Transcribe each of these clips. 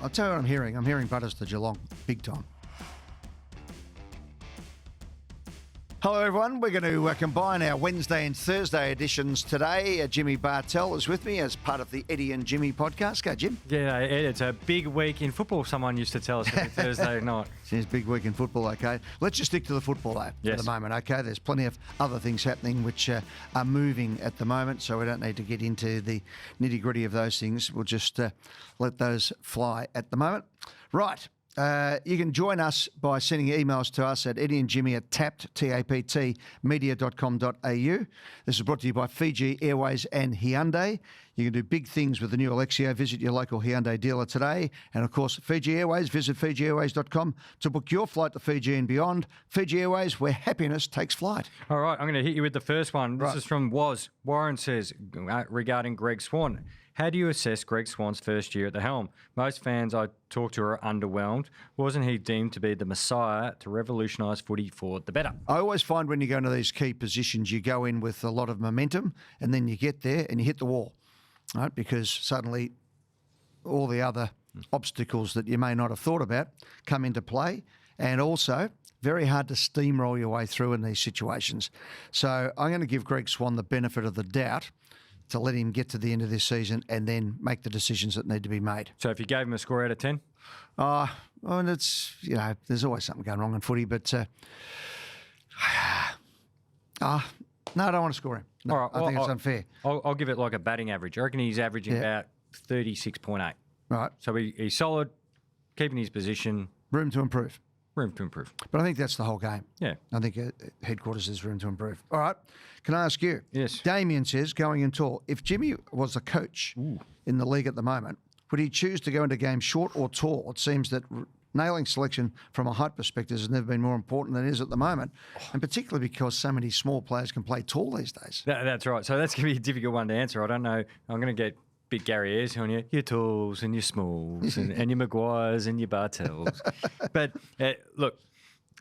I'll tell you what I'm hearing. I'm hearing Butters to Geelong, big time. Hello, everyone. We're going to combine our Wednesday and Thursday editions today. Jimmy Bartel is with me as part of the Eddie and Jimmy podcast. Go, Jim. Yeah, it's a big week in football, someone used to tell us every Thursday night. It's a big week in football, okay. Let's just stick to the football, though, yes, for the moment, okay? There's plenty of other things happening which are moving at the moment, so we don't need to get into the nitty-gritty of those things. We'll just let those fly at the moment. Right. You can join us by sending emails to us at eddieandjimmy@tapt, T-A-P-T, media.com.au. This is brought to you by Fiji Airways and Hyundai. You can do big things with the new Alexio. Visit your local Hyundai dealer today. And, of course, Fiji Airways. Visit fijiairways.com to book your flight to Fiji and beyond. Fiji Airways, where happiness takes flight. All right, I'm going to hit you with the first one. This is from Woz. Warren says, regarding Greg Swann, how do you assess Greg Swann's first year at the helm? Most fans I talk to are underwhelmed. Wasn't he deemed to be the messiah to revolutionise footy for the better? I always find when you go into these key positions, you go in with a lot of momentum and then you get there and you hit the wall, right? Because suddenly all the other obstacles that you may not have thought about come into play, and also very hard to steamroll your way through in these situations. So I'm going to give Greg Swann the benefit of the doubt to let him get to the end of this season and then make the decisions that need to be made. So if you gave him a score out of 10? Well, it's, there's always something going wrong in footy, but no, I don't want to score him. No, all right, I think it's unfair. I'll give it like a batting average. I reckon he's averaging about 36.8. Right. So he's solid, keeping his position. Room to improve. Room to improve. But I think that's the whole game. Yeah. I think headquarters is room to improve. All right. Can I ask you? Yes. Damien says, going in tall, if Jimmy was a coach in the league at the moment, would he choose to go into games short or tall? It seems that nailing selection from a height perspective has never been more important than it is at the moment, and particularly because so many small players can play tall these days. That's right. So that's going to be a difficult one to answer. I don't know. I'm going to get big Gary Ayres on you, your talls and your smalls and your McGuires and your Bartels. But look,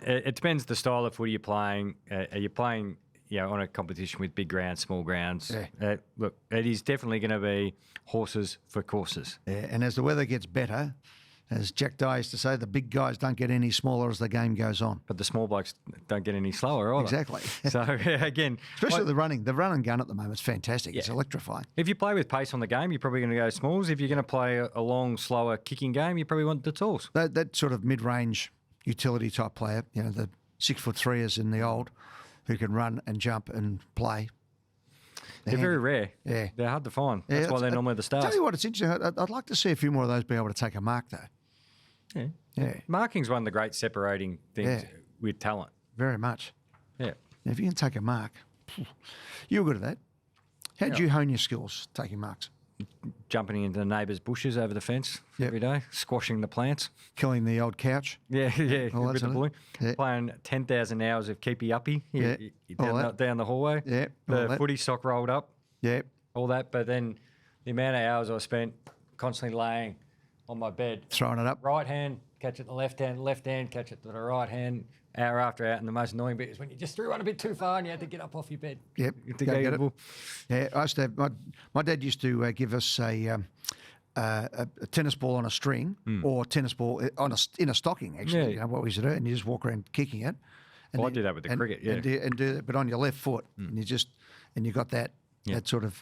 it depends the style of footy you're playing. Are you playing on a competition with big grounds, small grounds? Yeah. Look, it is definitely going to be horses for courses. Yeah, and as the weather gets better, as Jack Dye used to say, the big guys don't get any smaller as the game goes on. But the small blokes don't get any slower either. Exactly. So, again... Especially the run and gun at the moment is fantastic. Yeah. It's electrifying. If you play with pace on the game, you're probably going to go smalls. If you're going to play a long, slower kicking game, you probably want the talls. That sort of mid-range utility type player, the 6'3" in the old, who can run and jump and play. They're very rare. Yeah. They're hard to find. That's why they're normally the stars. Tell you what, it's interesting. I'd like to see a few more of those be able to take a mark, though. Yeah. Marking's one of the great separating things with talent. Very much. Yeah. If you can take a mark, you're good at that. How do you hone your skills taking marks? Jumping into the neighbours' bushes over the fence every day, squashing the plants. Killing the old couch. Yeah, with the boy. Yeah. Playing 10,000 hours of keepy-uppy down the hallway. Yeah. The footy sock rolled up. Yeah. All that. But then the amount of hours I spent constantly laying on my bed. Throwing it up. Right hand, catch it to the left hand, catch it to the right hand, hour after hour. And the most annoying bit is when you just threw one a bit too far and you had to get up off your bed. Yep. To go get it. Yeah, I used to have, my dad used to give us a tennis ball on a string or tennis ball in a stocking, actually. Yeah. What we used to do, and you just walk around kicking it. And I do that with the cricket, and do that, but on your left foot, and you got that sort of.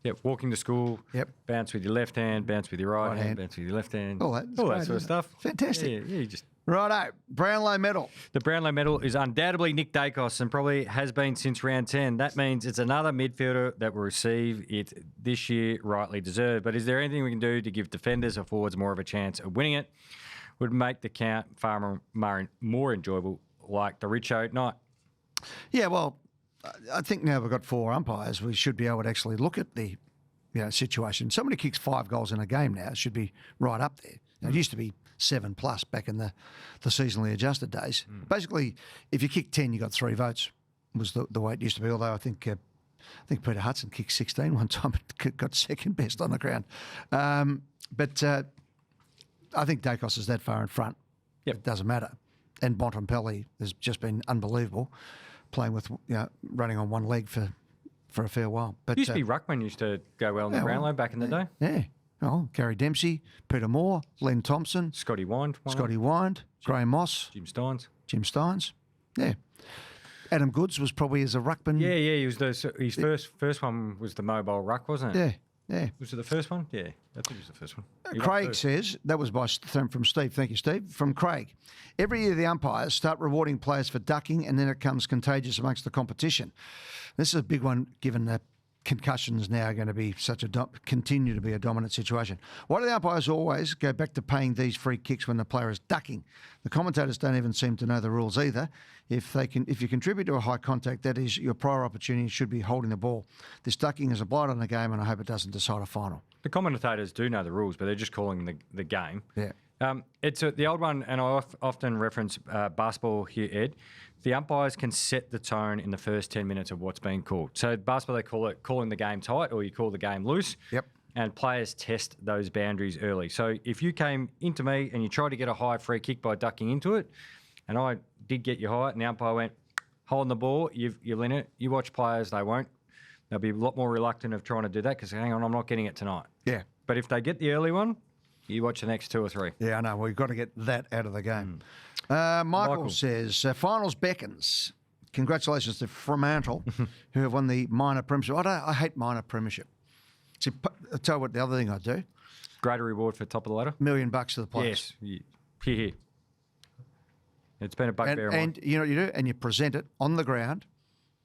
Yep, walking to school, bounce with your left hand, bounce with your right hand, bounce with your left hand. All that sort of stuff. Fantastic. Yeah, just... Righto, Brownlow medal. The Brownlow medal is undoubtedly Nick Dacos and probably has been since round 10. That means it's another midfielder that will receive it this year, rightly deserved. But is there anything we can do to give defenders or forwards more of a chance of winning it? Would make the count far more enjoyable, like the Richo night. Yeah, well, I think now we've got 4 umpires, we should be able to actually look at the situation. Somebody kicks 5 goals in a game now, it should be right up there. It used to be 7+ back in the seasonally adjusted days. Basically, if you kick 10, you got 3 votes, was the way it used to be, although I think Peter Hudson kicked 16 one time and got second best on the ground. But I think Dacos is that far in front. Yep. It doesn't matter. And Bontempelli has just been unbelievable, playing with running on one leg for a fair while. But Used to be Ruckman used to go well in the Brownlow back in the day. Yeah. Oh, Gary Dempsey, Peter Moore, Len Thompson, Scotty Wind. Scotty Wind, Graham Moss, Jim Steins. Jim Steins. Yeah. Adam Goods was probably as a ruckman. Yeah. He was his first one was the mobile ruck, wasn't it? Yeah. Was it the first one? Yeah, I think it was the first one. Craig says, that was from Steve. Thank you, Steve. From Craig. Every year the umpires start rewarding players for ducking and then it comes contagious amongst the competition. This is a big one given that concussions now are going to be continue to be a dominant situation. Why do the umpires always go back to paying these free kicks when the player is ducking? The commentators don't even seem to know the rules either. If you contribute to a high contact, that is your prior opportunity should be holding the ball. This ducking is a blight on the game, and I hope it doesn't decide a final. The commentators do know the rules, but they're just calling the game. Yeah. It's the old one, and I often reference basketball here, Ed. The umpires can set the tone in the first 10 minutes of what's being called. So basketball, they call it calling the game tight, or you call the game loose. Yep. And players test those boundaries early. So if you came into me and you tried to get a high free kick by ducking into it, and I did get you high, and the umpire went, holding the ball, you're in it. You watch players, they won't. They'll be a lot more reluctant of trying to do that because, hang on, I'm not getting it tonight. Yeah. But if they get the early one, you watch the next 2 or 3. Yeah, I know. We've got to get that out of the game. Michael says, finals beckons. Congratulations to Fremantle, who have won the minor premiership. I hate minor premiership. See, I'll tell you what the other thing I do. Greater reward for top of the ladder? $1 million to the players. Yes. Here. It's been a bugbear. And you know what you do? And you present it on the ground,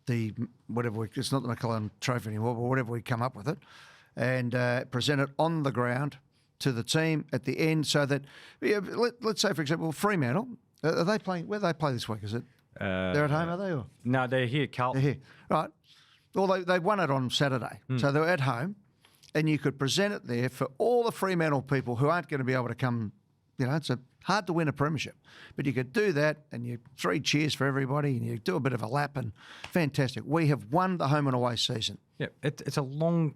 it's not the McLaren Trophy anymore, but whatever we come up with it, and present it on the ground to the team at the end so that, let's say, for example, Fremantle, are they playing, where do they play this week? Is it, they're at home, are they? Or? No, they're here, Carlton. They're here, right. Well, they won it on Saturday, so they're at home, and you could present it there for all the Fremantle people who aren't going to be able to come. It's hard to win a premiership, but you could do that, and you 3 cheers for everybody, and you do a bit of a lap, and fantastic. We have won the home and away season. Yeah, it's a long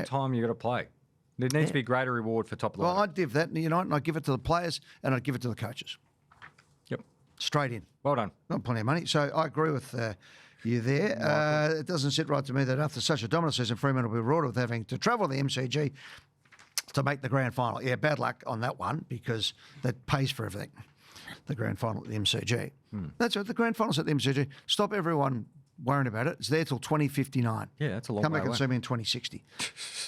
time you've got to play. There needs to be greater reward for top of the ladder. Well, I'd give that, and I'd give it to the players, and I'd give it to the coaches. Yep. Straight in. Well done. Not plenty of money. So I agree with you there. It doesn't sit right to me that after such a dominant season, Fremantle will be rewarded with having to travel to the MCG to make the grand final. Yeah, bad luck on that one because that pays for everything, the grand final at the MCG. That's right, the grand final's at the MCG. Stop everyone worrying about it. It's there till 2059. Yeah, that's a long Come way back and away. see me in 2060.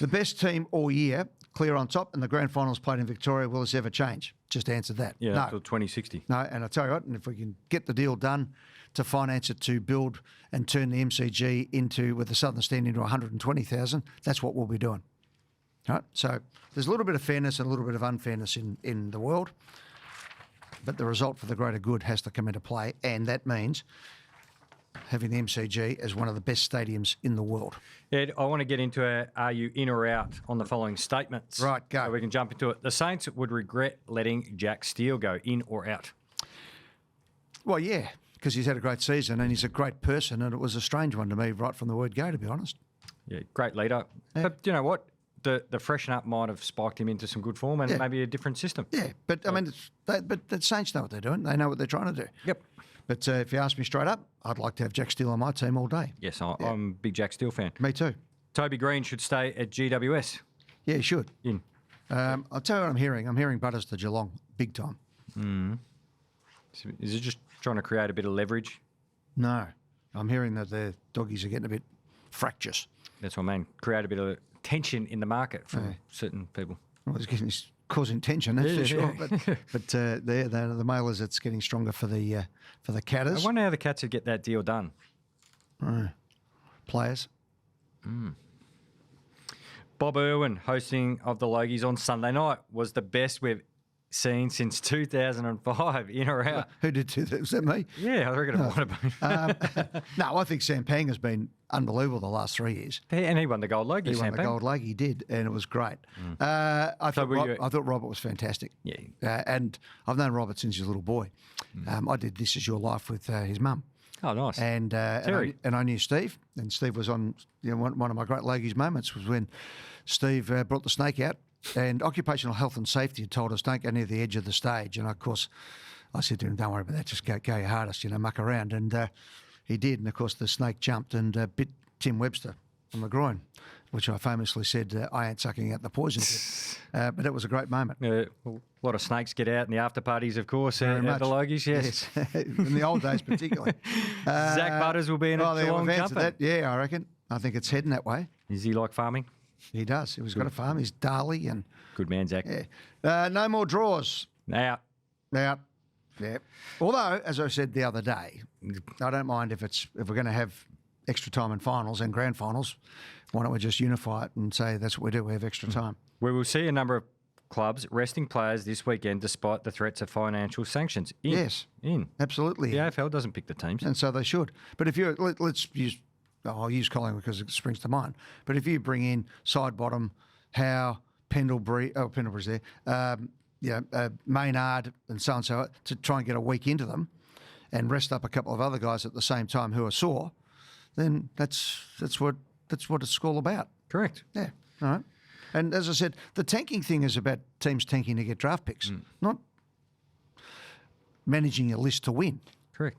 The best team all year, clear on top, and the grand finals played in Victoria. Will this ever change? Just answered that. Yeah, no. until 2060. No, and I tell you what, and if we can get the deal done to finance it to build and turn the MCG into, with the Southern Stand, into 120,000, that's what we'll be doing. Right? So there's a little bit of fairness and a little bit of unfairness in the world, but the result for the greater good has to come into play, and that means having the MCG as one of the best stadiums in the world. Ed, I want to get into are you in or out on the following statements. Right, go. So we can jump into it. The Saints would regret letting Jack Steele go, in or out? Well, yeah, because he's had a great season and he's a great person, and it was a strange one to me right from the word go, to be honest. Yeah, great leader. Yeah. But you know what? The freshen up might have spiked him into some good form and maybe a different system. Yeah, but I mean, but the Saints know what they're doing. They know what they're trying to do. Yep. But if you ask me straight up, I'd like to have Jack Steele on my team all day. Yes, I'm a big Jack Steele fan. Me too. Toby Green should stay at GWS. Yeah, he should. In. I'll tell you what I'm hearing. I'm hearing Butters to Geelong, big time. Is it just trying to create a bit of leverage? No, I'm hearing that the doggies are getting a bit fractious. That's what I mean. Create a bit of tension in the market from certain people. Well, it's causing tension, that's for sure. Yeah. But the mailers, it's getting stronger for the Catters. I wonder how the Cats would get that deal done. Players. Bob Irwin hosting of the Logies on Sunday night was the best we've seen since 2005, in or out. Who did do that? Was that me? Yeah, I reckon it might have been. No, I think Sam Pang has been unbelievable the last 3 years. And he won the Gold Logie, He won Sam the Pang. Gold Leg, he did, and it was great. I thought Robert was fantastic. Yeah. And I've known Robert since he was a little boy. I did This Is Your Life with his mum. Oh, nice. And I knew Steve, and Steve was on. One of my great Logies moments was when Steve brought the snake out, and occupational health and safety had told us don't go near the edge of the stage. And of course, I said to him, "Don't worry about that. Just go your hardest, muck around." And he did. And of course, the snake jumped and bit Tim Webster on the groin. which I famously said, I ain't sucking out the poison tip. But it was a great moment. A lot of snakes get out in the after parties, of course, Very at much. the Logies, yes. In the old days particularly. Zach Butters will be in a Geelong we've jumper. answered that. Yeah, I reckon. I think it's heading that way. Is he like farming? He does. He's got a farm. He's Darley and Good man, Zach. yeah. No more draws. Now, Yeah. Although, as I said the other day, I don't mind if we're going to have extra time in finals and grand finals. Why don't we just unify it and say that's what we do? We have extra time. we will see a number of clubs resting players this weekend despite the threats of financial sanctions. Yes. Absolutely. The AFL doesn't pick the teams. And so they should. But if you let's use, I'll use Collingwood because it springs to mind. But if you bring in Sidebottom, Howe, Pendlebury's there, Maynard and so and so to try and get a week into them, and rest up a couple of other guys at the same time who are sore, then that's what it's all about. Correct. Yeah. All right. And as I said, the tanking thing is about teams tanking to get draft picks, not managing a list to win. Correct.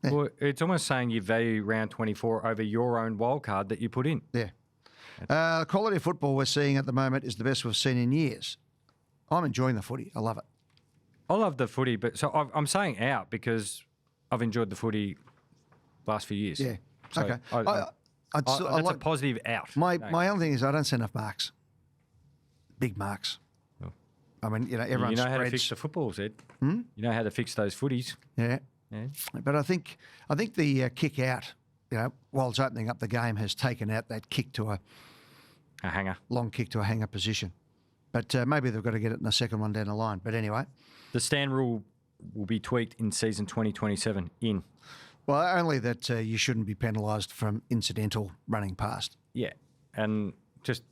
Yeah. Well, it's almost saying you value round 24 over your own wild card that you put in. Yeah. The quality of football we're seeing at the moment is the best we've seen in years. I'm enjoying the footy. I love it. I love the footy, but so I'm saying out because I've enjoyed the footy last few years. Yeah. So Okay. that's a positive out. My only thing is I don't see enough marks. Big marks. Oh. I mean, everyone You know how to spreads. fix the footballs, Ed. You know how to fix those footies. Yeah. Yeah. But I think the kick out, while it's opening up the game, has taken out that kick to A hanger. long kick to a hanger position. But maybe they've got to get it in the second one down the line. But anyway. The stand rule will be tweaked in season 2027 in. Well, only that you shouldn't be penalised from incidental running past. Yeah. And just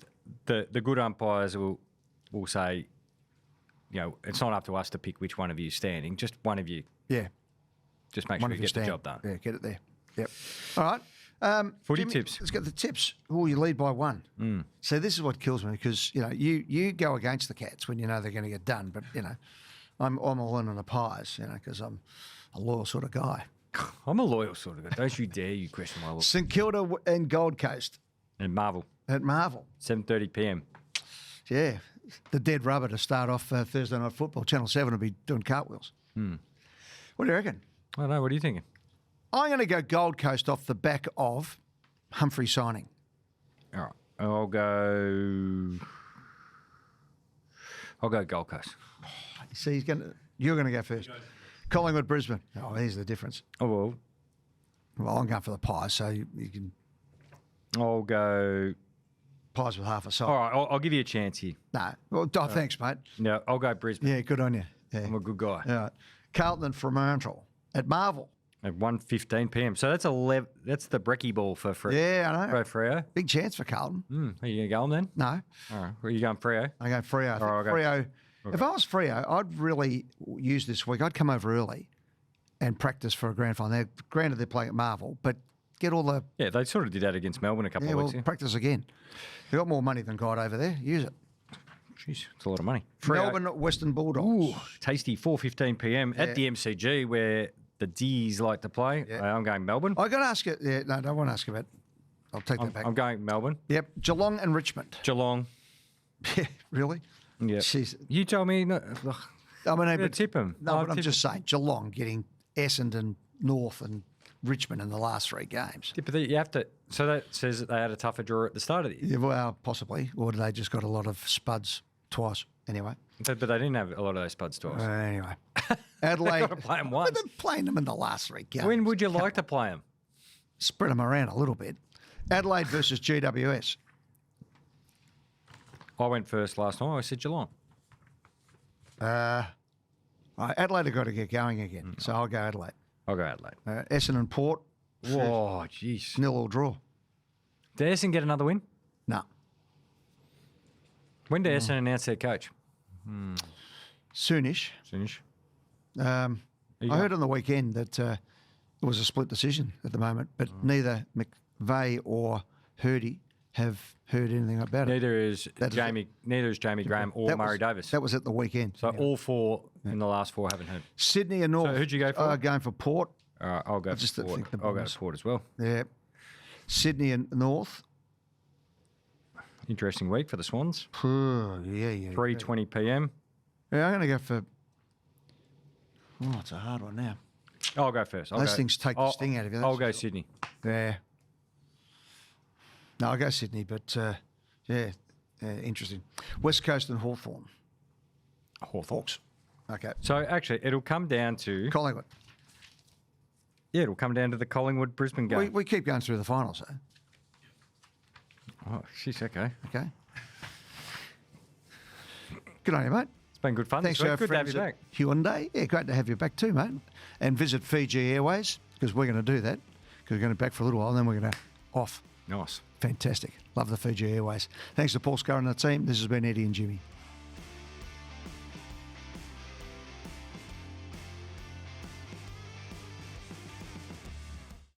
the good umpires will say, it's not up to us to pick which one of you is standing. Just one of you. Yeah. Just make One sure of you you get the stand. job done. Yeah, get it there. Yep. All right. Footy Jimmy, tips. Let's get the tips. Oh, you lead by one. So this is what kills me because you go against the Cats when you know they're going to get done. But I'm all in on the Pies. Because I'm a loyal sort of guy. I'm a loyal sort of guy. Don't you dare you question my loyalty. St Kilda and Gold Coast And Marvel, at Marvel. 7:30 p.m. Yeah, the dead rubber to start off Thursday night football. Channel 7 will be doing cartwheels. What do you reckon? I don't know. What are you thinking? I'm going to go Gold Coast off the back of Humphrey signing. All right. I'll go Gold Coast. See, you're going to go first. Collingwood, Brisbane. Oh, here's the difference. Oh, well. Well, I'm going for the Pies, so you can I'll go. Pies with half a side. All right. I'll give you a chance here. No. Well, thanks, mate. No, I'll go Brisbane. Yeah, good on you. Yeah. I'm a good guy. All right. Carlton and Fremantle at Marvel. At 1:15 p.m. So that's 11. That's the brekkie ball for Freo. Yeah, I know. Freo. Big chance for Carlton. Are you going to go on then? No. All right. Where are you going, Freo? I go Freo. I think I'll go- Freo. If I was Freo, I'd really use this week. I'd come over early and practice for a grand final. Granted, they're playing at Marvel, but get all the Yeah, they sort of did that against Melbourne a couple of weeks ago. practice again. They've got more money than God over there. Use it. Jeez, it's a lot of money. Melbourne Western Bulldogs. Tasty, 4:15 p.m. at the MCG where the D's like to play. Yeah. I'm going Melbourne. I got to ask you. Yeah, no, don't want to ask you about. I'll take that back. I'm going Melbourne. Yep, Geelong and Richmond. Geelong. Yeah, really? Yeah. Jeez. You told me. No, I mean, but tip them. No, but I'm just saying, Geelong getting Essendon, North, and Richmond in the last three games. Yeah, but you have to. So that says that they had a tougher draw at the start of the year. Yeah, well, possibly, or they just got a lot of spuds twice. Anyway. But they didn't have a lot of those spuds twice. Anyway, Adelaide. gotta play 'em once. But they're playing them in the last three games. When would you like to play them? Spread them around a little bit. Adelaide versus GWS. I went first last time. I said Geelong. Adelaide have got to get going again, so I'll go Adelaide. I'll go Adelaide. Essendon Port. Whoa, jeez. 0 or draw. Did Essendon get another win? No. When did Essendon announce their coach? Soonish. Finish. I heard on the weekend that it was a split decision at the moment, but neither McVeigh or Hurdy have heard anything about it. Neither is Jamie Graham or Murray Davis. That was at the weekend. So all four in the last four haven't heard. Sydney and North. So who'd you go for? Going for Port. All right, I'll go just for Port. think the I'll go Bombers. to Port as well. Yeah. Sydney and North. Interesting week for the Swans. Yeah. 3:20 p.m. Yeah, I'm going to go for... Oh, it's a hard one now. I'll go first. Those things take the sting out of you. I'll go Sydney. Yeah. No, I'll go Sydney, but interesting. West Coast and Hawthorn. Hawks. Okay. So actually, it'll come down to Collingwood. Yeah, it'll come down to the Collingwood-Brisbane game. We keep going through the finals, though. Oh, she's okay. Okay. Good on you, mate. It's been good fun. Thanks this week. for our Good to have friends you at back. Hyundai. Yeah, great to have you back too, mate. And visit Fiji Airways, because we're going to do that, because we're going to be back for a little while, and then we're going to off. Nice. Fantastic. Love the Fiji Airways. Thanks to Paul Scurry and the team. This has been Eddie and Jimmy.